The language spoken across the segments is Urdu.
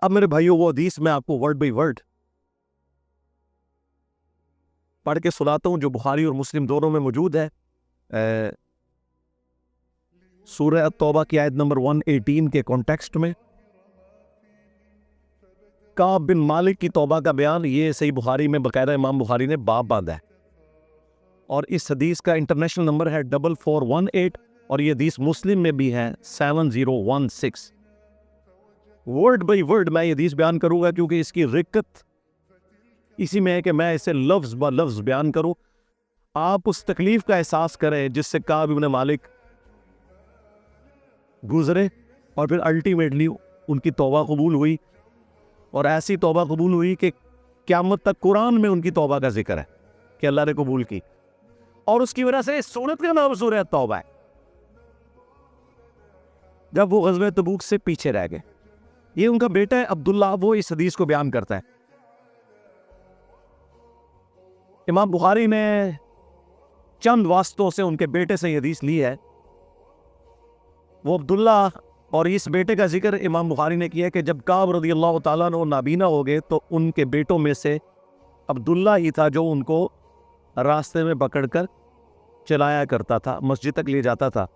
اب میرے بھائیوں وہ حدیث میں آپ کو ورڈ بائی ورڈ پڑھ کے سناتا ہوں جو بخاری اور مسلم دونوں میں موجود ہے. سورہ التوبہ کی آیت نمبر 118 کے کانٹیکسٹ میں کعب بن مالک کی توبہ کا بیان یہ صحیح بخاری میں باقاعدہ امام بخاری نے باب باندھا ہے, اور اس حدیث کا انٹرنیشنل نمبر ہے 4418, اور یہ حدیث مسلم میں بھی ہے 7016. ورڈ بائی ورڈ میں یہ حدیث بیان کروں گا کیونکہ اس کی رکت اسی میں ہے کہ میں اسے لفظ با لفظ بیان کروں, آپ اس تکلیف کا احساس کریں جس سے کعب بن مالک گزرے, اور پھر الٹیمیٹلی ان کی توبہ قبول ہوئی, اور ایسی توبہ قبول ہوئی کہ قیامت تک قرآن میں ان کی توبہ کا ذکر ہے کہ اللہ نے قبول کی, اور اس کی وجہ سے اس سورت کا نام سورہ توبہ ہے. جب وہ غزوہ تبوک سے پیچھے رہ گئے, یہ ان کا بیٹا ہے عبداللہ, وہ اس حدیث کو بیان کرتا ہے. امام بخاری نے چند واسطوں سے ان کے بیٹے سے یہ حدیث لی ہے. وہ عبداللہ اور اس بیٹے کا ذکر امام بخاری نے کیا کہ جب کعب رضی اللہ تعالیٰ عنہ نابینا ہو گئے تو ان کے بیٹوں میں سے عبداللہ ہی تھا جو ان کو راستے میں پکڑ کر چلایا کرتا تھا, مسجد تک لے جاتا تھا.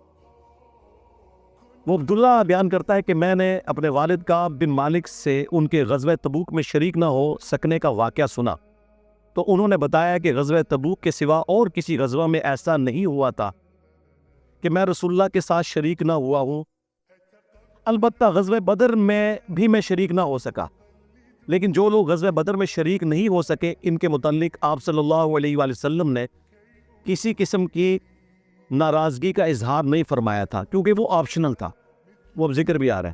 وہ عبداللہ بیان کرتا ہے کہ میں نے اپنے والد کعب بن مالک سے ان کے غزوہ تبوک میں شریک نہ ہو سکنے کا واقعہ سنا, تو انہوں نے بتایا کہ غزوہ تبوک کے سوا اور کسی غزوہ میں ایسا نہیں ہوا تھا کہ میں رسول اللہ کے ساتھ شریک نہ ہوا ہوں. البتہ غزوہ بدر میں بھی میں شریک نہ ہو سکا, لیکن جو لوگ غزوہ بدر میں شریک نہیں ہو سکے ان کے متعلق آپ صلی اللہ علیہ وآلہ وسلم نے کسی قسم کی ناراضگی کا اظہار نہیں فرمایا تھا, کیونکہ وہ آپشنل تھا. وہ اب ذکر بھی آ رہا ہے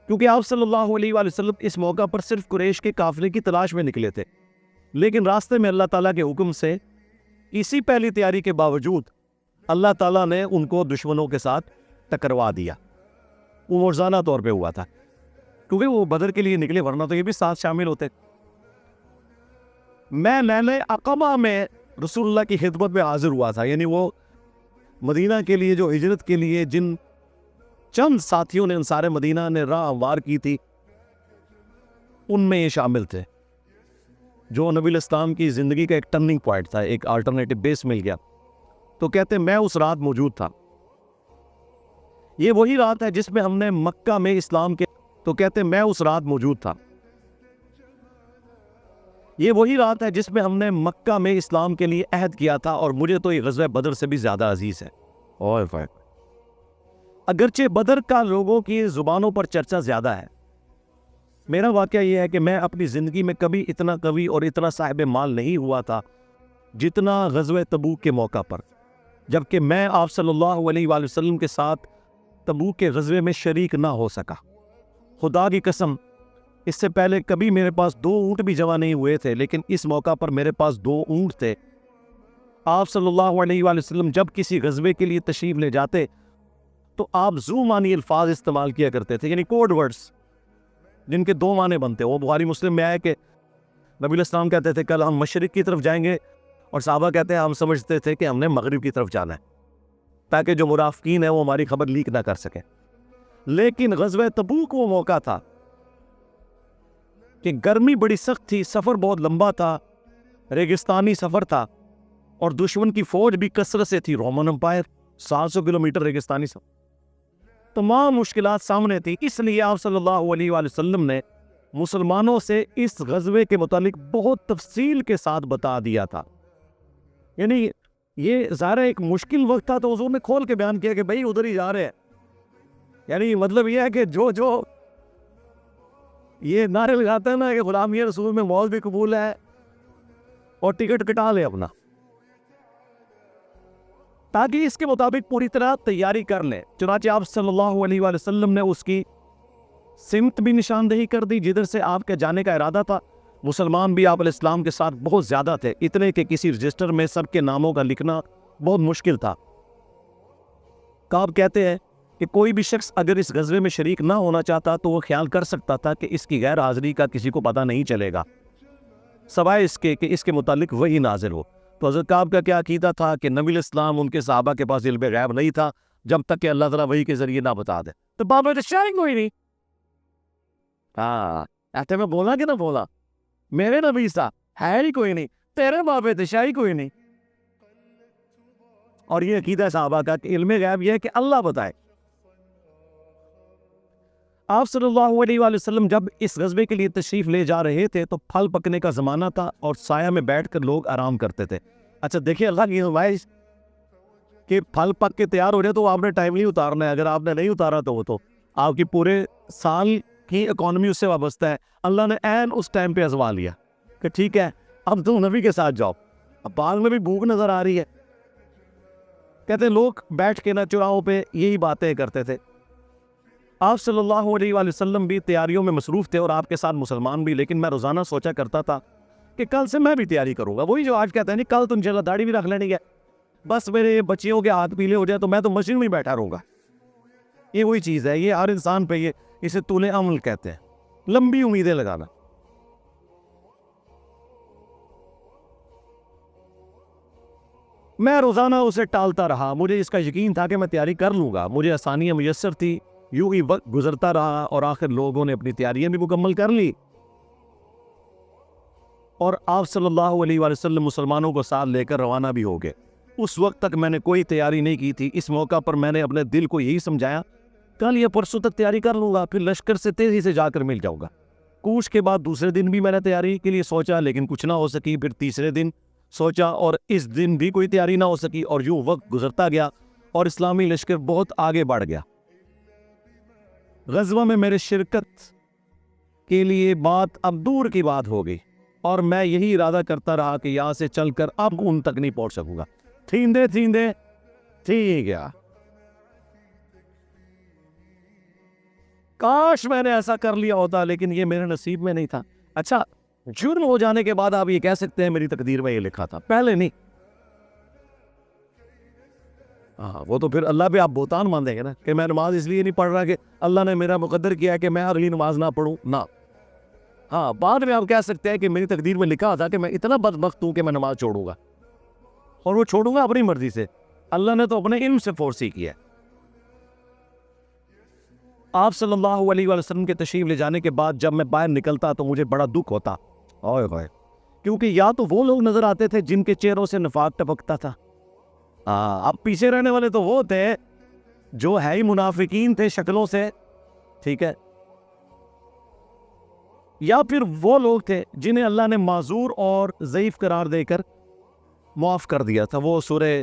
کیونکہ آپ صلی اللہ علیہ وآلہ وسلم اس موقع پر صرف قریش کے قافلے کی تلاش میں نکلے تھے, لیکن راستے میں اللہ تعالیٰ کے حکم سے اسی پہلی تیاری کے باوجود اللہ تعالیٰ نے ان کو دشمنوں کے ساتھ ٹکروا دیا. وہ مرزانہ طور پہ ہوا تھا کیونکہ وہ بدر کے لیے نکلے, ورنہ تو یہ بھی ساتھ شامل ہوتے. میں لیلہ عقبہ میں رسول اللہ کی خدمت میں حاضر ہوا تھا, یعنی وہ مدینہ کے لیے جو ہجرت کے لیے جن چند ساتھیوں نے انصار مدینہ نے راہ ہموار کی تھی ان میں یہ شامل تھے, جو نبی الاسلام کی زندگی کا ایک ٹرننگ پوائنٹ تھا, ایک آلٹرنیٹو بیس مل گیا. تو کہتے میں اس رات موجود تھا. یہ وہی رات ہے جس میں ہم نے مکہ میں اسلام کے تو کہتے میں اس رات موجود تھا. یہ وہی رات ہے جس میں ہم نے مکہ میں اسلام کے لیے عہد کیا تھا, اور مجھے تو یہ غزوہ بدر سے بھی زیادہ عزیز ہے. اگرچہ بدر کا لوگوں کی زبانوں پر چرچا زیادہ ہے, میرا واقعہ یہ ہے کہ میں اپنی زندگی میں کبھی اتنا قوی اور اتنا صاحب مال نہیں ہوا تھا جتنا غزوہ تبوک کے موقع پر, جبکہ میں آپ صلی اللہ علیہ وآلہ وسلم کے ساتھ تبوک کے غزوے میں شریک نہ ہو سکا. خدا کی قسم اس سے پہلے کبھی میرے پاس 2 اونٹ بھی جمع نہیں ہوئے تھے, لیکن اس موقع پر میرے پاس 2 اونٹ تھے. آپ صلی اللہ علیہ وآلہ وسلم جب کسی غزوے کے لیے تشریف لے جاتے تو آپ ذو معنی الفاظ استعمال کیا کرتے تھے, یعنی کوڈ ورڈز جن کے 2 معنی بنتے. وہ بخاری مسلم میں آئے کہ نبی الاسلام کہتے تھے کل ہم مشرق کی طرف جائیں گے, اور صحابہ کہتے ہیں ہم سمجھتے تھے کہ ہم نے مغرب کی طرف جانا ہے تاکہ جو منافقین ہیں وہ ہماری خبر لیک نہ کر سکیں. لیکن غزوہ تبوک وہ موقع تھا کہ گرمی بڑی سخت تھی, سفر بہت لمبا تھا, ریگستانی سفر تھا, اور دشمن کی فوج بھی کثرت سے تھی. رومن امپائر 700 کلومیٹر ریگستانی سفر, تمام مشکلات سامنے تھی. اس لیے آپ صلی اللہ علیہ وآلہ وسلم نے مسلمانوں سے اس غزوے کے متعلق بہت تفصیل کے ساتھ بتا دیا تھا. یعنی یہ ظاہر ایک مشکل وقت تھا تو حضور نے کھول کے بیان کیا کہ بھائی ادھر ہی جا رہے ہیں. یعنی مطلب یہ ہے کہ جو یہ نعرے لگاتے ہیں نا کہ غلامی رسول میں موت بھی قبول ہے اور ٹکٹ کٹا لے اپنا, تاکہ اس کے مطابق پوری طرح تیاری کر لیں. چنانچہ آپ صلی اللہ علیہ وآلہ وسلم نے اس کی سمت بھی نشاندہی کر دی جدھر سے آپ کے جانے کا ارادہ تھا. مسلمان بھی آپ علیہ السلام کے ساتھ بہت زیادہ تھے, اتنے کہ کسی رجسٹر میں سب کے ناموں کا لکھنا بہت مشکل تھا. کعب کہتے ہیں کہ کوئی بھی شخص اگر اس غزوے میں شریک نہ ہونا چاہتا تو وہ خیال کر سکتا تھا کہ اس کی غیر حاضری کا کسی کو پتہ نہیں چلے گا سوائے اس کے کہ اس کے متعلق وحی نازل ہو. تو حضرت کعب کا کیا عقیدہ تھا کہ نبی علیہ السلام ان کے صحابہ کے پاس علم غیب نہیں تھا جب تک کہ اللہ تعالیٰ وحی کے ذریعے نہ بتا دے. تو بابا شیئرنگ ہوئی نہیں. ہاں ایسے میں بولا کہ نہ بولا میرے نبی سا ہے ہی کوئی نہیں، تیرے بابے تشا ہی کوئی نہیں. اور یہ عقیدہ صحابہ کا کہ علم غیب یہ ہے کہ اللہ بتائے. آپ صلی اللہ علیہ وآلہ وسلم جب اس غزوے کے لیے تشریف لے جا رہے تھے تو پھل پکنے کا زمانہ تھا اور سایہ میں بیٹھ کر لوگ آرام کرتے تھے. اچھا دیکھیں اللہ کی نمائش کہ پھل پک کے تیار ہو جائے تو آپ نے ٹائملی اتارنا ہے. اگر آپ نے نہیں اتارا تو وہ تو آپ کی پورے سال کی اکانومی اس سے وابستہ ہے. اللہ نے عین اس ٹائم پہ ازما لیا کہ ٹھیک ہے اب تم نبی کے ساتھ جاؤ. اب بعد میں بھی بھوک نظر آ رہی ہے. کہتے لوگ بیٹھ کے نہ چوراہوں پہ یہی باتیں کرتے تھے. آپ صلی اللہ علیہ وآلہ وسلم بھی تیاریوں میں مصروف تھے اور آپ کے ساتھ مسلمان بھی. لیکن میں روزانہ سوچا کرتا تھا کہ کل سے میں بھی تیاری کروں گا. وہی جو آج کہتے ہیں نہیں کل تو انشاءاللہ داڑھی بھی رکھ لینی ہے, بس میرے بچیوں کے ہاتھ پیلے ہو جائے تو میں تو مسجد میں بیٹھا رہوں گا. یہ وہی چیز ہے, یہ ہر انسان پہ اسے طول عمل کہتے ہیں, لمبی امیدیں لگانا. میں روزانہ اسے ٹالتا رہا. مجھے اس کا یقین تھا کہ میں تیاری کر لوں گا, مجھے آسانیاں میسر تھی. یوں ہی وقت گزرتا رہا اور آخر لوگوں نے اپنی تیاریاں بھی مکمل کر لی اور آپ صلی اللہ علیہ وآلہ وسلم مسلمانوں کو ساتھ لے کر روانہ بھی ہو گئے. اس وقت تک میں نے کوئی تیاری نہیں کی تھی. اس موقع پر میں نے اپنے دل کو یہی سمجھایا کل یا پرسوں تک تیاری کر لوں گا, پھر لشکر سے تیزی سے جا کر مل جاؤں گا. کوچ کے بعد دوسرے دن بھی میں نے تیاری کے لیے سوچا لیکن کچھ نہ ہو سکی. پھر تیسرے دن سوچا اور اس دن بھی کوئی تیاری نہ ہو سکی اور یوں وقت گزرتا گیا اور اسلامی لشکر بہت آگے بڑھ گیا. غزوہ میں میرے شرکت کے لیے بات اب دور کی بات ہو گئی اور میں یہی ارادہ کرتا رہا کہ یہاں سے چل کر اب ان تک نہیں پہنچ سکوں گا. تھیندے ٹھیک ہے, کاش میں نے ایسا کر لیا ہوتا لیکن یہ میرے نصیب میں نہیں تھا. اچھا جرم ہو جانے کے بعد آپ یہ کہہ سکتے ہیں میری تقدیر میں یہ لکھا تھا, پہلے نہیں. ہاں وہ تو پھر اللہ پہ آپ بہتان مان دیں گے نا کہ میں نماز اس لیے نہیں پڑھ رہا کہ اللہ نے میرا مقدر کیا کہ میں اگلی نماز نہ پڑھوں نہ. ہاں بعد میں آپ کہہ سکتے ہیں کہ میری تقدیر میں لکھا تھا کہ میں اتنا بدبخت ہوں کہ میں نماز چھوڑوں گا, اور وہ چھوڑوں گا اپنی مرضی سے. اللہ نے تو اپنے علم سے فورس ہی کیا. آپ صلی اللہ علیہ وآلہ وسلم کے تشریف لے جانے کے بعد جب میں باہر نکلتا تو مجھے بڑا دکھ ہوتا, کیونکہ یا تو وہ لوگ نظر آتے تھے جن کے چہروں سے نفاق ٹپکتا تھا. اب پیچھے رہنے والے تو وہ تھے جو ہے ہی منافقین تھے شکلوں سے, ٹھیک ہے, یا پھر وہ لوگ تھے جنہیں اللہ نے معذور اور ضعیف قرار دے کر معاف کر دیا تھا. وہ سورہ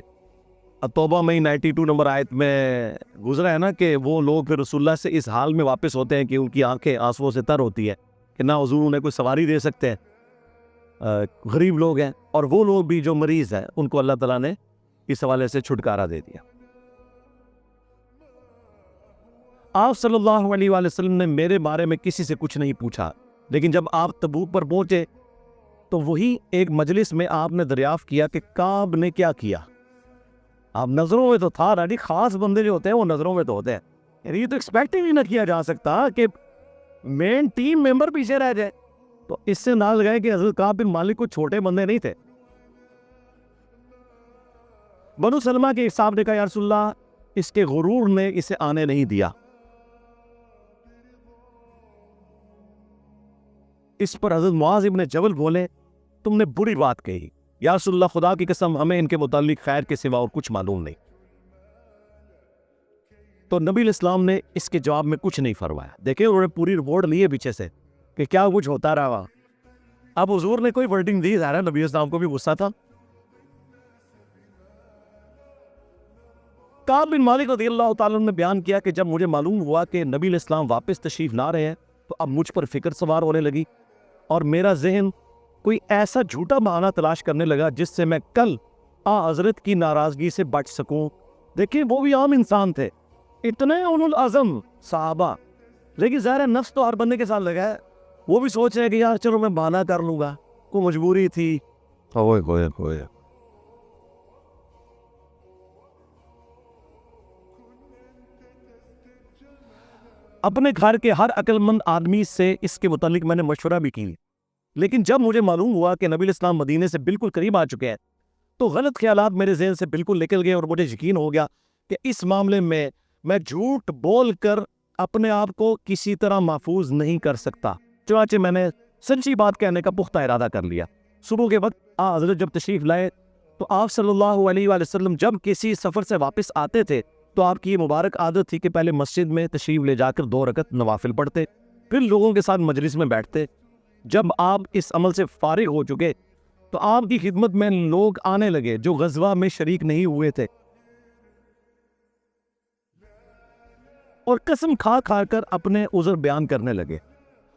توبہ میں 92 نمبر آیت میں گزرا ہے نا کہ وہ لوگ پھر رسول اللہ سے اس حال میں واپس ہوتے ہیں کہ ان کی آنکھیں آنسوؤں سے تر ہوتی ہے کہ نہ حضور انہیں کوئی سواری دے سکتے ہیں, غریب لوگ ہیں. اور وہ لوگ بھی جو مریض ہیں ان کو اللہ تعالیٰ نے اس حوالے سے چھٹکارا دے دیا. آپ صلی اللہ علیہ وآلہ وسلم نے میرے بارے میں کسی سے کچھ نہیں پوچھا, لیکن جب آپ تبوک پر پہنچے تو وہی ایک مجلس میں آپ نے دریافت کیا کہ کعب نے کیا کیا. آپ نظروں میں تو تھا نا, خاص بندے جو ہوتے ہیں وہ نظروں میں تو ہوتے ہیں. یہ تو ایکسپیکٹ ہی نہ کیا جا سکتا کہ مین ٹیم ممبر پیچھے رہ جائے. تو اس سے ناز گئے کہ حضرت کعب بن مالک کو چھوٹے بندے نہیں تھے. بنو سلمہ کے صاحب نے کہا یا رسول اللہ اس کے غرور نے اسے آنے نہیں دیا. اس پر حضرت معاذ ابن جبل بولے تم نے بری بات کہی, یا رسول اللہ خدا کی قسم ہمیں ان کے متعلق خیر کے سوا اور کچھ معلوم نہیں. تو نبی علیہ السلام نے اس کے جواب میں کچھ نہیں فرمایا. دیکھیں انہوں نے پوری رپورٹ لی ہے پیچھے سے کہ کیا کچھ ہوتا رہا. اب حضور نے کوئی ورڈنگ دی, ظاہر ہے نبی علیہ السلام کو بھی غصہ تھا. کعب بن مالک رضی اللہ تعالیٰ نے بیان کیا کہ جب مجھے معلوم ہوا کہ نبی علیہ السلام واپس تشریف لا رہے ہیں تو اب مجھ پر فکر سوار ہونے لگی اور میرا ذہن کوئی ایسا جھوٹا بہانہ تلاش کرنے لگا جس سے میں کل حضرت کی ناراضگی سے بچ سکوں. دیکھیں وہ بھی عام انسان تھے, اتنے اولو العزم صحابہ, لیکن ظاہر نفس تو ہر بندے کے ساتھ لگا ہے. وہ بھی سوچ رہے کہ یار چلو میں بہانہ کر لوں گا, کوئی مجبوری تھی. اپنے گھر کے ہر عقل مند آدمی سے اس کے متعلق میں نے مشورہ بھی کی, لیکن جب مجھے معلوم ہوا کہ نبی علیہ السلام مدینے سے بالکل قریب آ چکے ہیں تو غلط خیالات میرے ذہن سے بالکل نکل گئے اور مجھے یقین ہو گیا کہ اس معاملے میں جھوٹ بول کر اپنے آپ کو کسی طرح محفوظ نہیں کر سکتا، چنانچہ میں نے سچی بات کہنے کا پختہ ارادہ کر لیا۔ صبح کے وقت حضرت جب تشریف لائے تو آپ صلی اللہ علیہ وآلہ وسلم جب کسی سفر سے واپس آتے تھے تو آپ کی یہ مبارک عادت تھی کہ پہلے مسجد میں تشریف لے جا کر 2 رکعت نوافل پڑھتے، پھر لوگوں کے ساتھ مجلس میں بیٹھتے۔ جب آپ اس عمل سے فارغ ہو چکے تو آپ کی خدمت میں لوگ آنے لگے جو غزوہ میں شریک نہیں ہوئے تھے، اور قسم کھا کھا کر اپنے عذر بیان کرنے لگے،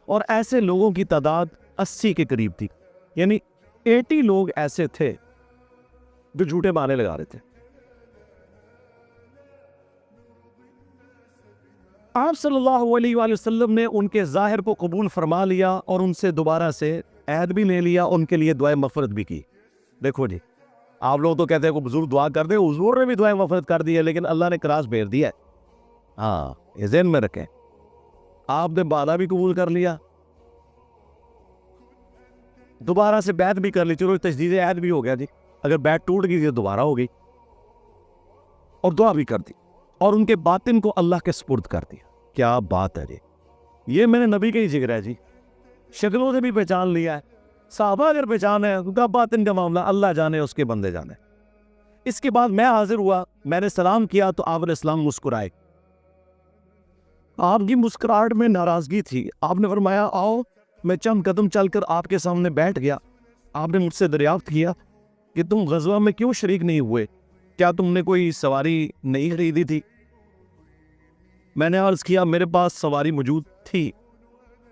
اور ایسے لوگوں کی تعداد 80 کے قریب تھی، یعنی 80 لوگ ایسے تھے جو جھوٹے بہانے لگا رہے تھے۔ آپ صلی اللہ علیہ وآلہ وسلم نے ان کے ظاہر کو قبول فرما لیا اور ان سے دوبارہ سے عہد بھی لے لیا، ان کے لیے دعائے مغفرت بھی کی۔ دیکھو جی، آپ لوگ تو کہتے ہیں کہ بزرگ دعا کر دے، حضور نے بھی دعائے مغفرت کر دی ہے، لیکن اللہ نے کراس بھیر دیا ہے۔ ہاں، یہ ذہن میں رکھیں، آپ نے وعدہ بھی قبول کر لیا، دوبارہ سے بیعت بھی کر لی، چلو تجدید عہد بھی ہو گیا جی، اگر بیعت ٹوٹ گئی تو دوبارہ ہو گئی، اور دعا بھی کر دی، اور ان کے باطن کو اللہ کے سپرد کر دیا۔ کیا بات ہے جی، یہ میں نے نبی کا ہی ذکر ہے جی، شکلوں سے بھی پہچان لیا ہے، صحابہ اگر پہچان ہے تو باطن کا معاملہ اللہ جانے، اس کے بندے جانے۔ اس کے بعد میں حاضر ہوا، میں نے سلام کیا تو آپ علیہ السلام مسکرائے، آپ کی مسکراہٹ میں ناراضگی تھی۔ آپ نے فرمایا آؤ، میں چند قدم چل کر آپ کے سامنے بیٹھ گیا۔ آپ نے مجھ سے دریافت کیا کہ تم غزوہ میں کیوں شریک نہیں ہوئے، کیا تم نے کوئی سواری نہیں خریدی تھی؟ میں نے عرض کیا میرے پاس سواری موجود تھی،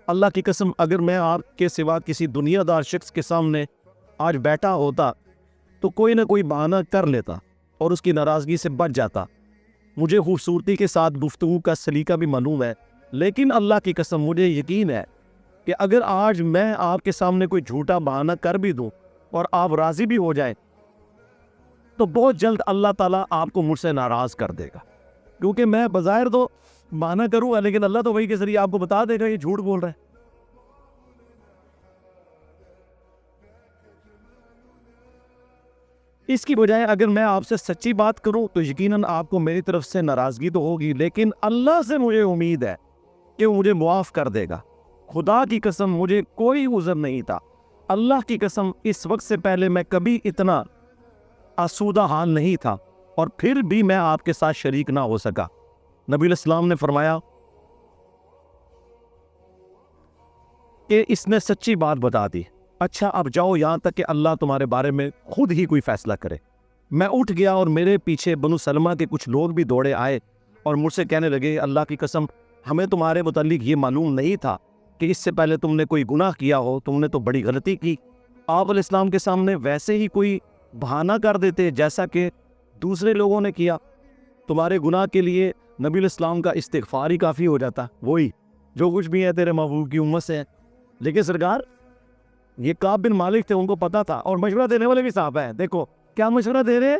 اللہ کی قسم اگر میں آپ کے سوا کسی دنیا دار شخص کے سامنے آج بیٹھا ہوتا تو کوئی نہ کوئی بہانہ کر لیتا اور اس کی ناراضگی سے بچ جاتا۔ مجھے خوبصورتی کے ساتھ گفتگو کا سلیقہ بھی معلوم ہے، لیکن اللہ کی قسم مجھے یقین ہے کہ اگر آج میں آپ کے سامنے کوئی جھوٹا بہانہ کر بھی دوں اور آپ راضی بھی ہو جائیں تو بہت جلد اللہ تعالیٰ آپ کو مجھ سے ناراض کر دے گا، کیونکہ میں بظاہر تو بہانہ کروں گا لیکن اللہ تو وہی کے ذریعے آپ کو بتا دے گا یہ جھوٹ بول رہا ہے۔ اس کی بجائے اگر میں آپ سے سچی بات کروں تو یقیناً آپ کو میری طرف سے ناراضگی تو ہوگی، لیکن اللہ سے مجھے امید ہے کہ وہ مجھے معاف کر دے گا۔ خدا کی قسم مجھے کوئی عذر نہیں تھا، اللہ کی قسم اس وقت سے پہلے میں کبھی اتنا آسودہ حال نہیں تھا، اور پھر بھی میں آپ کے ساتھ شریک نہ ہو سکا۔ نبی علیہ السلام نے فرمایا کہ اس نے سچی بات بتا دی، اچھا اب جاؤ یہاں تک کہ اللہ تمہارے بارے میں خود ہی کوئی فیصلہ کرے۔ میں اٹھ گیا اور میرے پیچھے بنو سلمہ کے کچھ لوگ بھی دوڑے آئے اور مجھ سے کہنے لگے اللہ کی قسم ہمیں تمہارے متعلق یہ معلوم نہیں تھا کہ اس سے پہلے تم نے کوئی گناہ کیا ہو، تم نے تو بڑی غلطی کی۔ آپ علیہ السلام کے سامنے ویسے ہی کوئی بہانہ کر دیتے جیسا کہ دوسرے لوگوں نے کیا، تمہارے گناہ کے لیے نبی علیہ السلام کا استغفار ہی کافی ہو جاتا، وہی جو کچھ بھی ہے تیرے محبوب کی امت سے ہے۔ لیکن سرکار یہ کعب بن مالک تھے، ان کو پتا تھا، اور مشورہ دینے والے بھی صاحب ہیں، دیکھو کیا مشورہ دے رہے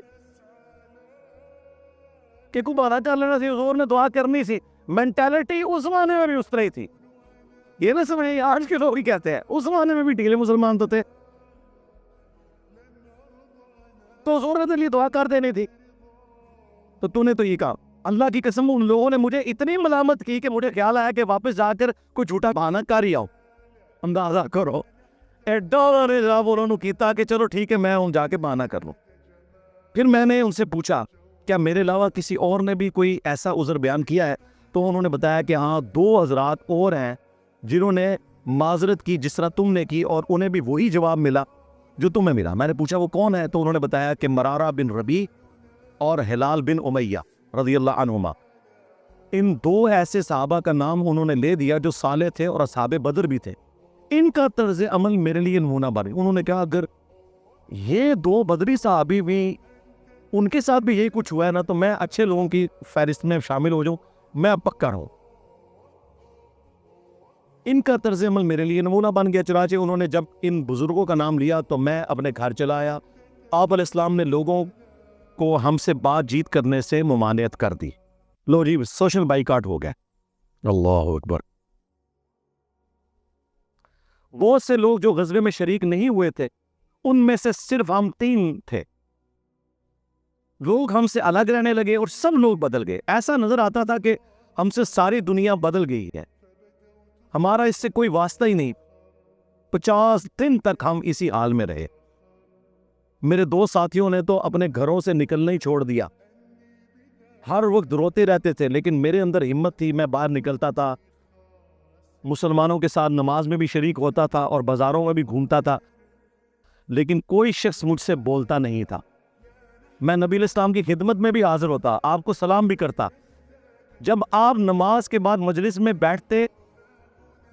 کہ کو بہانہ کر لینا سی، حضور نے دعا کرنی سی۔ مینٹیلٹی اس زمانے میں بھی اس طرح ہی تھی، یہ نہ سمجھے آج کے لوگ ہی کہتے ہیں، اس زمانے میں بھی ڈھیلے مسلمان تو تھے، تو حضور نے تو لیے دعا کر دینی تھی، تو تو نے تو یہ کہا۔ اللہ کی قسم ان لوگوں نے مجھے اتنی ملامت کی کہ مجھے خیال آیا کہ واپس جا کر کوئی جھوٹا بہانہ کر ہی آؤ۔ اندازہ کرو ایڈا نے جناب انہوں نے کیتا کہ چلو ٹھیک ہے میں جا کے بہانہ کر لوں۔ پھر میں نے ان سے پوچھا کیا میرے علاوہ کسی اور نے بھی کوئی ایسا عذر بیان کیا ہے؟ تو انہوں نے بتایا کہ ہاں 2 حضرات اور ہیں جنہوں نے معذرت کی جس طرح تم نے کی، اور انہیں بھی وہی جواب ملا جو تمہیں ملا۔ میں نے پوچھا وہ کون ہے؟ تو انہوں نے بتایا کہ مرارہ بن ربیع اور ہلال بن امیہ رضی اللہ عنہما۔ ان 2 ایسے صحابہ کا نام انہوں نے لے دیا جو صالح تھے اور اصحاب بدر بھی تھے، ان کا طرز عمل میرے لیے نمونہ بنے۔ انہوں نے کہا اگر یہ 2 بدری صحابی بھی ان کے ساتھ بھی یہی کچھ ہوا ہے نا تو میں اچھے لوگوں کی فہرست میں شامل ہو جاؤں، میں اب پکا ہوں۔ ان کا طرز عمل میرے لیے نمونہ بن گیا۔ چنانچہ انہوں نے جب ان بزرگوں کا نام لیا تو میں اپنے گھر چلا آیا۔ آپ علیہ السلام نے لوگوں کو ہم سے بات چیت کرنے سے ممانعت کر دی۔ لو جی سوشل بائیکاٹ ہو گیا۔ اللہ اکبر۔ بہت سے لوگ جو غزوے میں شریک نہیں ہوئے تھے ان میں سے صرف ہم 3 تھے، لوگ ہم سے الگ رہنے لگے اور سب لوگ بدل گئے۔ ایسا نظر آتا تھا کہ ہم سے ساری دنیا بدل گئی ہے، ہمارا اس سے کوئی واسطہ ہی نہیں۔ 50 دن تک ہم اسی حال میں رہے۔ میرے دو ساتھیوں نے تو اپنے گھروں سے نکلنا ہی چھوڑ دیا، ہر وقت روتے رہتے تھے، لیکن میرے اندر ہمت تھی، میں باہر نکلتا تھا، مسلمانوں کے ساتھ نماز میں بھی شریک ہوتا تھا اور بازاروں میں بھی گھومتا تھا، لیکن کوئی شخص مجھ سے بولتا نہیں تھا۔ میں نبی علیہ السلام کی خدمت میں بھی حاضر ہوتا، آپ کو سلام بھی کرتا۔ جب آپ نماز کے بعد مجلس میں بیٹھتے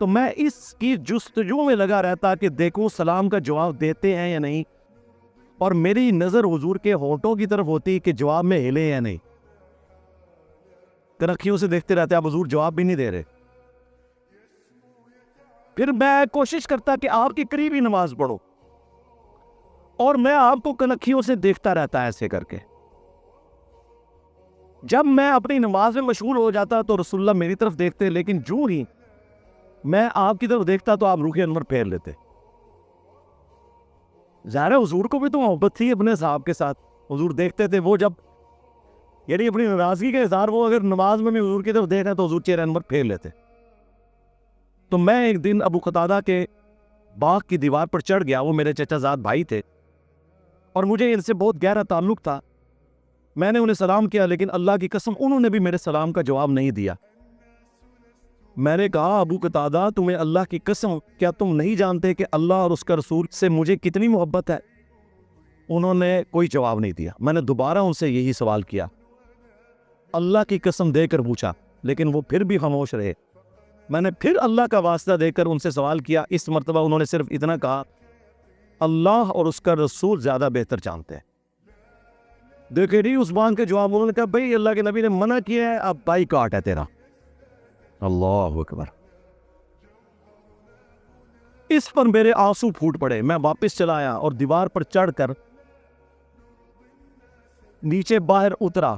تو میں اس کی جستجو میں لگا رہتا کہ دیکھوں سلام کا جواب دیتے ہیں یا نہیں، اور میری نظر حضور کے ہونٹوں کی طرف ہوتی کہ جواب میں ہلے یا نہیں۔ کنکھیوں سے دیکھتے رہتے، آپ حضور جواب بھی نہیں دے رہے۔ پھر میں کوشش کرتا کہ آپ کی قریبی نماز پڑھو، اور میں آپ کو کنکھیوں سے دیکھتا رہتا ایسے کر کے۔ جب میں اپنی نماز میں مشغول ہو جاتا تو رسول اللہ میری طرف دیکھتے، لیکن جو ہی میں آپ کی طرف دیکھتا تو آپ روح انور پھیر لیتے۔ ظاہر ہے حضور کو بھی تو محبت تھی اپنے صحاب کے ساتھ، حضور دیکھتے تھے، وہ جب یعنی اپنی ناراضگی کا اظہار وہ اگر نماز میں بھی حضور کی طرف دیکھ رہے تو حضور چہرہ انور پھیر لیتے۔ تو میں ایک دن ابو قتادہ کے باغ کی دیوار پر چڑھ گیا، وہ میرے چچا زاد بھائی تھے اور مجھے ان سے بہت گہرا تعلق تھا۔ میں نے انہیں سلام کیا، لیکن اللہ کی قسم انہوں نے بھی میرے سلام کا جواب نہیں دیا۔ میں نے کہا ابو قتادہ تمہیں اللہ کی قسم کیا تم نہیں جانتے کہ اللہ اور اس کا رسول سے مجھے کتنی محبت ہے؟ انہوں نے کوئی جواب نہیں دیا۔ میں نے دوبارہ ان سے یہی سوال کیا، اللہ کی قسم دے کر پوچھا، لیکن وہ پھر بھی خاموش رہے۔ میں نے پھر اللہ کا واسطہ دے کر ان سے سوال کیا، اس مرتبہ انہوں نے صرف اتنا کہا، اللہ اور اس کا رسول زیادہ بہتر جانتے ہیں۔ دیکھیں نہیں اس بات کے جواب، انہوں نے کہا بھئی اللہ کے نبی نے منع کیا ہے، اب بائی کاٹ ہے تیرا۔ اللہ اکبر۔ اس پر میرے آنسو پھوٹ پڑے۔ میں واپس چلا آیا اور دیوار پر چڑھ کر نیچے باہر اترا۔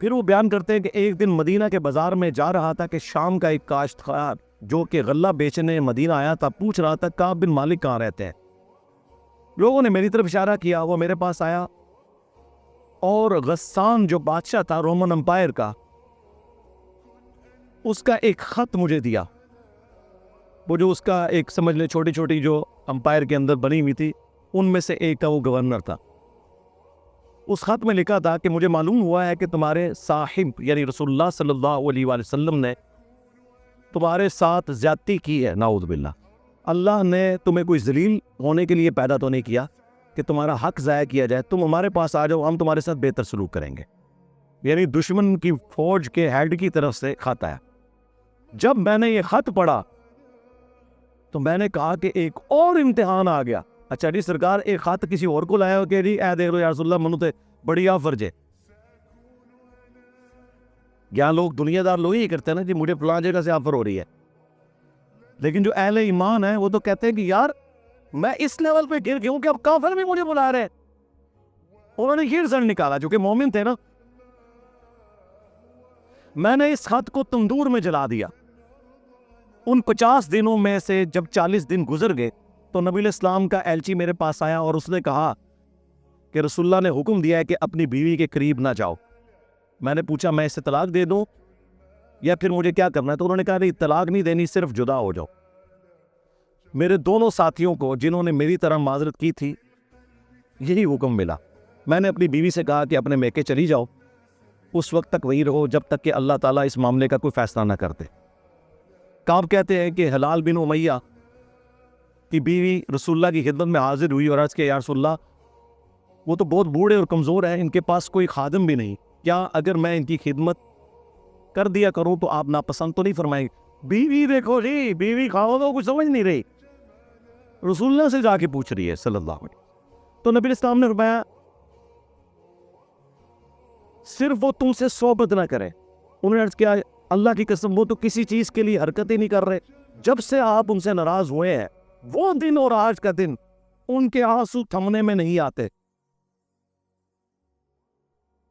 پھر وہ بیان کرتے ہیں کہ ایک دن مدینہ کے بازار میں جا رہا تھا کہ شام کا ایک کاشتکار جو کہ غلہ بیچنے مدینہ آیا تھا پوچھ رہا تھا کعب بن مالک کہاں رہتے ہیں۔ لوگوں نے میری طرف اشارہ کیا، وہ میرے پاس آیا اور غسان جو بادشاہ تھا رومن امپائر کا، اس کا ایک خط مجھے دیا۔ وہ جو اس کا ایک سمجھ لے چھوٹی چھوٹی جو امپائر کے اندر بنی ہوئی تھی ان میں سے ایک کا وہ گورنر تھا۔ اس خط میں لکھا تھا کہ مجھے معلوم ہوا ہے کہ تمہارے صاحب یعنی رسول اللہ صلی اللہ علیہ وآلہ وسلم نے تمہارے ساتھ زیادتی کی ہے، نعوذ باللہ۔ اللہ نے تمہیں کوئی ذلیل ہونے کے لیے پیدا تو نہیں کیا کہ تمہارا حق ضائع کیا جائے، تم ہمارے پاس آ جاؤ، ہم تمہارے ساتھ بہتر سلوک کریں گے۔ یعنی دشمن کی فوج کے ہیڈ کی طرف سے خط آیا۔ جب میں نے یہ خط پڑھا تو میں نے کہا کہ ایک اور امتحان آ گیا۔ اچھا جی سرکار ایک خط کسی اور کو لایا ہو کہ جی اے دیکھ لو یا رسول اللہ منو تے بڑی آفر جے۔ یہاں لوگ دنیا دار لوگ ہی کرتے ہیں نا جی مجھے فلاں جگہ سے آفر ہو رہی ہے، لیکن جو اہل ایمان ہے وہ تو کہتے ہیں کہ یار میں اس لیول پہ گر گیا ہوں کہ اب کافر بھی مجھے بلا رہے ہیں۔ انہوں نے یہ رزلٹ نکالا جو کہ مومن تھے نا۔ میں نے اس خط کو تندور میں جلا دیا۔ ان 50 دنوں میں سے جب 40 دن گزر گئے تو نبی علیہ السلام کا ایلچی میرے پاس آیا اور اس نے کہا کہ رسول اللہ نے حکم دیا ہے کہ اپنی بیوی کے قریب نہ جاؤ۔ میں نے پوچھا میں اسے طلاق دے دوں یا پھر مجھے کیا کرنا ہے؟ تو انہوں نے کہا نہیں طلاق نہیں دینی، صرف جدا ہو جاؤ۔ میرے دونوں ساتھیوں کو جنہوں نے میری طرح معذرت کی تھی یہی حکم ملا۔ میں نے اپنی بیوی سے کہا کہ اپنے میکے چلی جاؤ، اس وقت تک وہی رہو جب تک کہ اللہ تعالیٰ اس معاملے کا کوئی فیصلہ نہ کرتے۔ کعب کہتے ہیں کہ ہلال بن امیہ کی بیوی رسول اللہ کی خدمت میں حاضر ہوئی اور عرض کیا یا رسول اللہ وہ تو بہت بوڑھے اور کمزور ہیں، ان کے پاس کوئی خادم بھی نہیں، کیا اگر میں ان کی خدمت کر دیا کروں تو آپ ناپسند تو نہیں فرمائیں گے؟ بیوی دیکھو جی، بیوی کھاؤ تو کچھ سمجھ نہیں رہی، رسول اللہ سے جا کے پوچھ رہی ہے صلی اللہ علیہ وسلم۔ تو نبی اسلام نے فرمایا صرف وہ تم سے صحبت نہ کرے۔ انہوں نے عرض کیا اللہ کی قسم وہ تو کسی چیز کے لیے حرکت ہی نہیں کر رہے، جب سے آپ ان سے ناراض ہوئے ہیں وہ دن اور آج کا دن ان کے آنسو تھمنے میں نہیں آتے۔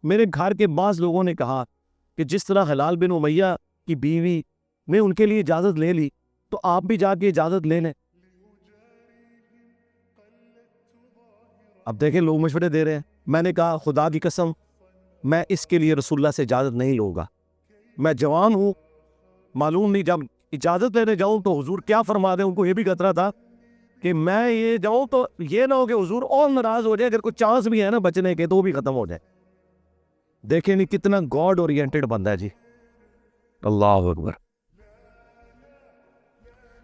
میرے گھر کے بعض لوگوں نے کہا کہ جس طرح ہلال بن امیہ کی بیوی نے ان کے لیے اجازت لے لی تو آپ بھی جا کے اجازت لے لیں۔ اب دیکھیں لوگ مشورے دے رہے ہیں۔ میں نے کہا خدا کی قسم میں اس کے لیے رسول اللہ سے اجازت نہیں لوں گا، میں جوان ہوں، معلوم نہیں جب اجازت لینے جاؤں تو حضور کیا فرما دیں. ان کو یہ بھی خطرہ تھا کہ میں یہ جاؤں تو یہ نہ ہو کہ حضور اور ناراض ہو جائے، اگر کوئی چانس بھی ہے نا بچنے کے تو وہ بھی ختم ہو جائے. دیکھیں نہیں کتنا گاڈ اورینٹڈ بندہ ہے جی. اللہ اکبر.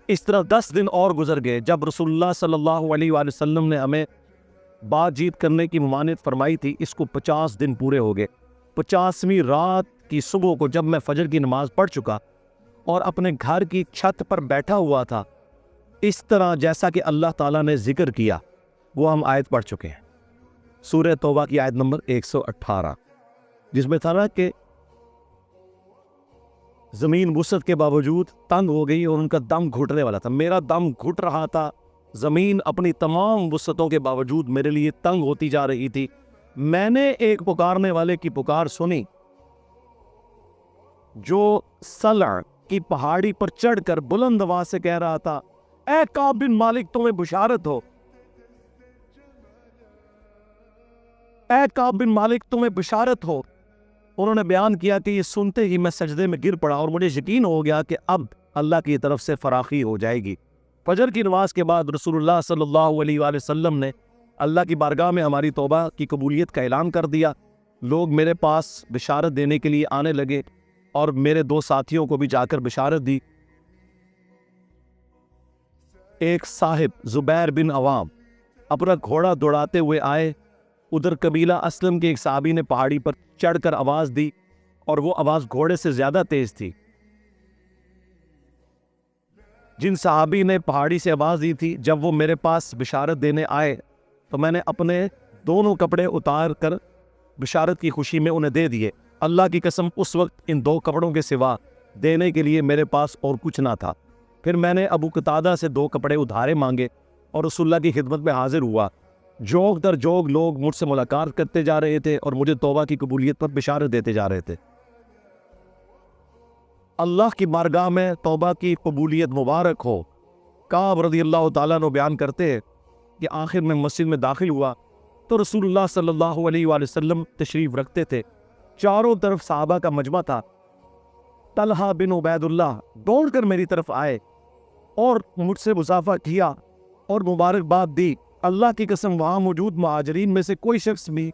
اس طرح 10 دن اور گزر گئے. جب رسول اللہ صلی اللہ علیہ وآلہ وسلم نے ہمیں بات چیت کرنے کی ممانعت فرمائی تھی، اس کو 50 دن پورے ہو گئے. 50ویں رات کی صبح کو جب میں فجر کی نماز پڑھ چکا اور اپنے گھر کی چھت پر بیٹھا ہوا تھا، اس طرح جیسا کہ اللہ تعالیٰ نے ذکر کیا وہ ہم آیت پڑھ چکے ہیں. سورہ توبہ کی آیت نمبر 118، جس میں تھا نا کہ زمین وسعت کے باوجود تنگ ہو گئی اور ان کا دم گھٹنے والا تھا. میرا دم گھٹ رہا تھا. زمین اپنی تمام وسعتوں کے باوجود میرے لیے تنگ ہوتی جا رہی تھی. میں نے ایک پکارنے والے کی پکار سنی جو سلع کی پہاڑی پر چڑھ کر بلند آواز سے کہہ رہا تھا، اے کعب بن مالک تمہیں بشارت ہو، اے کعب بن مالک تمہیں بشارت ہو. انہوں نے بیان کیا کہ یہ سنتے ہی میں سجدے میں گر پڑا اور مجھے یقین ہو گیا کہ اب اللہ کی طرف سے فراخی ہو جائے گی. فجر کی نماز کے بعد رسول اللہ صلی اللہ علیہ وآلہ وسلم نے اللہ کی بارگاہ میں ہماری توبہ کی قبولیت کا اعلان کر دیا. لوگ میرے پاس بشارت دینے کے لیے آنے لگے اور میرے 2 ساتھیوں کو بھی جا کر بشارت دی. ایک صاحب زبیر بن عوام اپنا گھوڑا دوڑاتے ہوئے آئے. ادھر قبیلہ اسلم کے ایک صحابی نے پہاڑی پر چڑھ کر آواز دی اور وہ آواز گھوڑے سے زیادہ تیز تھی. جن صحابی نے پہاڑی سے آواز دی تھی، جب وہ میرے پاس بشارت دینے آئے تو میں نے اپنے دونوں کپڑے اتار کر بشارت کی خوشی میں انہیں دے دیے. اللہ کی قسم اس وقت ان 2 کپڑوں کے سوا دینے کے لیے میرے پاس اور کچھ نہ تھا. پھر میں نے ابو قتادہ سے 2 کپڑے ادھارے مانگے اور رسول اللہ کی خدمت میں حاضر ہوا. جوگ در جوگ لوگ مجھ سے ملاقات کرتے جا رہے تھے اور مجھے توبہ کی قبولیت پر بشارت دیتے جا رہے تھے. اللہ کی بارگاہ میں توبہ کی قبولیت مبارک ہو. کعب رضی اللہ تعالیٰ عنہ بیان کرتے ہیں کہ آخر میں مسجد میں داخل ہوا تو رسول اللہ صلی اللہ علیہ وآلہ وسلم تشریف رکھتے تھے. چاروں طرف صحابہ کا مجمع تھا. طلحہ بن عبید اللہ دوڑ کر میری طرف آئے اور مجھ سے مصافحہ کیا اور مبارکباد دی. اللہ کی قسم وہاں موجود مہاجرین میں سے کوئی شخص بھی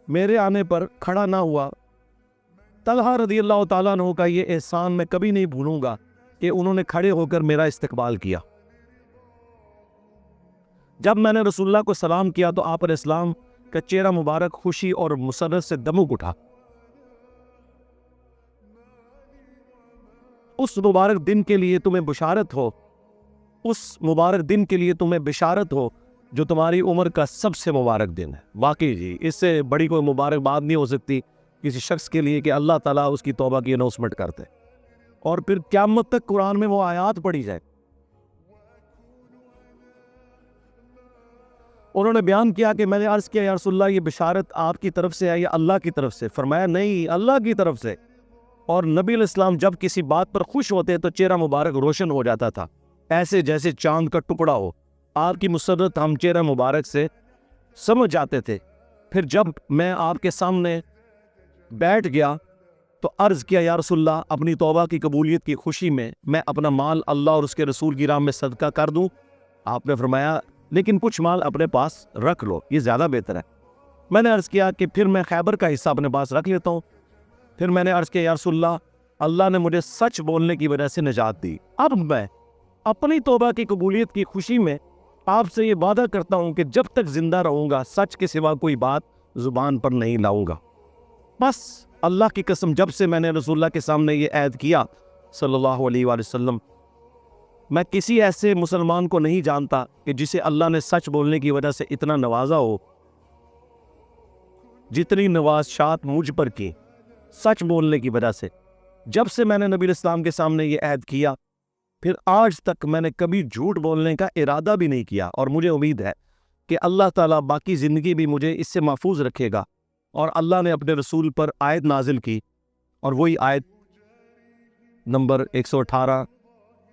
میرے آنے پر کھڑا نہ ہوا. طلحہ رضی اللہ تعالیٰ عنہ کا یہ احسان میں کبھی نہیں بھولوں گا کہ انہوں نے کھڑے ہو کر میرا استقبال کیا. جب میں نے رسول اللہ کو سلام کیا تو آپ علیہ السلام کا چہرہ مبارک خوشی اور مسرت سے دمک اٹھا. اس مبارک دن کے لیے تمہیں بشارت ہو، اس مبارک دن کے لیے تمہیں بشارت ہو جو تمہاری عمر کا سب سے مبارک دن ہے. واقعی جی اس سے بڑی کوئی مبارک بات نہیں ہو سکتی کسی شخص کے لیے کہ اللہ تعالیٰ اس کی توبہ کی اناؤنسمنٹ کرتے اور پھر قیامت تک قرآن میں وہ آیات پڑھی جائے. انہوں نے بیان کیا کہ میں نے عرض کیا یا رسول اللہ یہ بشارت آپ کی طرف سے ہے یا اللہ کی طرف سے؟ فرمایا نہیں، اللہ کی طرف سے. اور نبی علیہ السلام جب کسی بات پر خوش ہوتے تو چہرہ مبارک روشن ہو جاتا تھا، ایسے جیسے چاند کا ٹکڑا ہو. آپ کی مسرت ہم چہرہ مبارک سے سمجھ جاتے تھے. پھر جب میں آپ کے سامنے بیٹھ گیا تو عرض کیا یا رسول اللہ اپنی توبہ کی قبولیت کی خوشی میں اپنا مال اللہ اور اس کے رسول کی راہ میں صدقہ کر دوں؟ آپ نے فرمایا لیکن کچھ مال اپنے پاس رکھ لو، یہ زیادہ بہتر ہے. میں نے عرض کیا کہ پھر میں خیبر کا حصہ اپنے پاس رکھ لیتا ہوں. پھر میں نے عرض کیا یا رسول اللہ نے مجھے سچ بولنے کی وجہ سے نجات دی. اب میں اپنی توبہ کی قبولیت کی خوشی میں آپ سے یہ وعدہ کرتا ہوں کہ جب تک زندہ رہوں گا سچ کے سوا کوئی بات زبان پر نہیں لاؤں گا. بس اللہ کی قسم جب سے میں نے رسول اللہ کے سامنے یہ عہد کیا صلی اللہ علیہ وآلہ وسلم، میں کسی ایسے مسلمان کو نہیں جانتا کہ جسے اللہ نے سچ بولنے کی وجہ سے اتنا نوازا ہو جتنی نوازشات مجھ پر کی سچ بولنے کی وجہ سے. جب سے میں نے نبی علیہ السلام کے سامنے یہ عہد کیا پھر آج تک میں نے کبھی جھوٹ بولنے کا ارادہ بھی نہیں کیا، اور مجھے امید ہے کہ اللہ تعالیٰ باقی زندگی بھی مجھے اس سے محفوظ رکھے گا. اور اللہ نے اپنے رسول پر آیت نازل کی، اور وہی آیت نمبر 118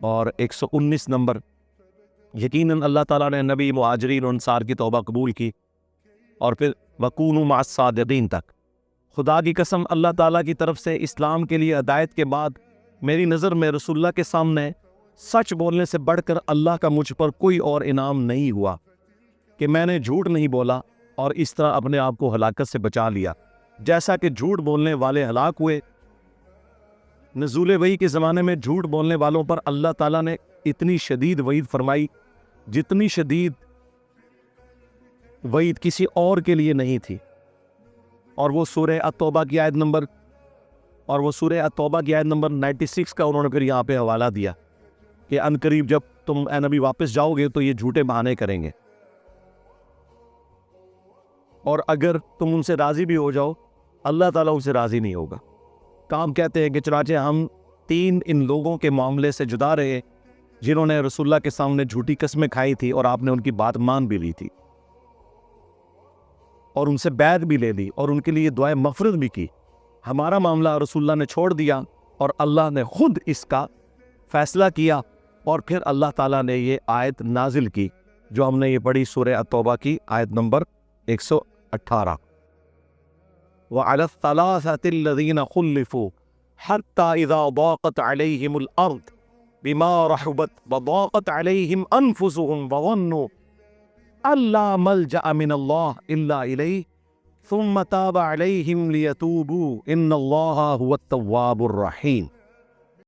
اور 119 نمبر. یقیناً اللہ تعالیٰ نے نبی، مہاجرین اور انصار کی توبہ قبول کی، اور پھر وَكُونُوا مَعَ الصَّادِقِينَ تک خدا کی قسم اللہ تعالیٰ کی طرف سے اسلام کے لیے ہدایت کے بعد میری نظر میں رسول اللہ کے سامنے سچ بولنے سے بڑھ کر اللہ کا مجھ پر کوئی اور انعام نہیں ہوا کہ میں نے جھوٹ نہیں بولا اور اس طرح اپنے آپ کو ہلاکت سے بچا لیا۔ جیسا کہ جھوٹ بولنے والے ہلاک ہوئے، نزول وحی کے زمانے میں جھوٹ بولنے والوں پر اللہ تعالیٰ نے اتنی شدید وعید فرمائی جتنی شدید وعید کسی اور کے لیے نہیں تھی۔ اور وہ سورہ التوبہ کی آیت نمبر 96 کا انہوں نے پھر یہاں پہ حوالہ دیا کہ ان قریب جب تم اے نبی واپس جاؤ گے تو یہ جھوٹے بہانے کریں گے، اور اگر تم ان سے راضی بھی ہو جاؤ اللہ تعالیٰ ان سے راضی نہیں ہوگا۔ کام کہتے ہیں کہ چنانچہ ہم 3 ان لوگوں کے معاملے سے جدا رہے جنہوں نے رسول اللہ کے سامنے جھوٹی قسمیں کھائی تھی اور آپ نے ان کی بات مان بھی لی تھی اور ان سے بیعت بھی لے لی اور ان کے لیے دعائے مغفرت بھی کی۔ ہمارا معاملہ رسول اللہ نے چھوڑ دیا اور اللہ نے خود اس کا فیصلہ کیا، اور پھر اللہ تعالیٰ نے یہ آیت نازل کی جو ہم نے یہ پڑھی سورہ التوبہ کی آیت نمبر 118، وَعَلَى الثَّلَاثَةِ الَّذِينَ خُلِّفُوا حَتَّى إِذَا ضَاقَتْ عَلَيْهِمُ الْأَرْضُ بِمَا رَحُبَتْ وَضَاقَتْ عَلَيْهِمْ أَنفُسُهُمْ وَظَنُّوا أَن لَّا مَلْجَأَ مِنَ اللَّهِ إِلَّا إِلَيْهِ ثُمَّ تَابَ عَلَيْهِمْ لِيَتُوبُوا إِنَّ اللَّهَ هُوَ التَّوَّابُ الرَّحِيمُ۔